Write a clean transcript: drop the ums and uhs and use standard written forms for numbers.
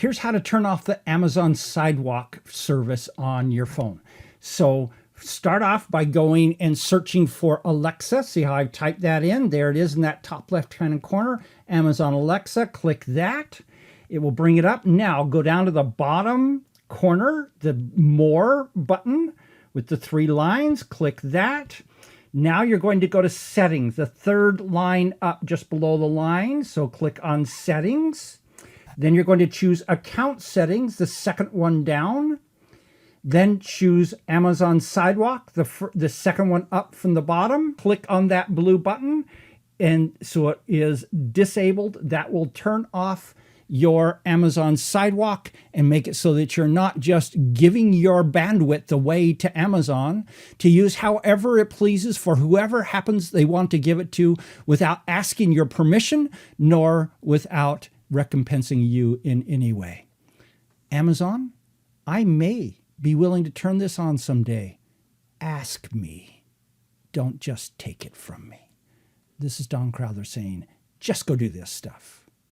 Here's how to turn off the Amazon Sidewalk service on your phone. So start off by going and searching for Alexa. See how I've typed that in? There it is in that top left-hand corner. Amazon Alexa, click that. It will bring it up. Now go down to the bottom corner, the More button with the 3 lines. Click that. Now you're going to go to Settings, the 3rd line up just below the line. So click on Settings. Then you're going to choose Account Settings, the 2nd one down. Then choose Amazon Sidewalk, the 2nd one up from the bottom. Click on that blue button, and so it is disabled. That will turn off your Amazon Sidewalk and make it so that you're not just giving your bandwidth away to Amazon to use however it pleases for whoever happens they want to give it to without asking your permission, nor without recompensing you in any way. Amazon, I may be willing to turn this on someday. Ask me. Don't just take it from me. This is Don Crowther saying, just go do this stuff.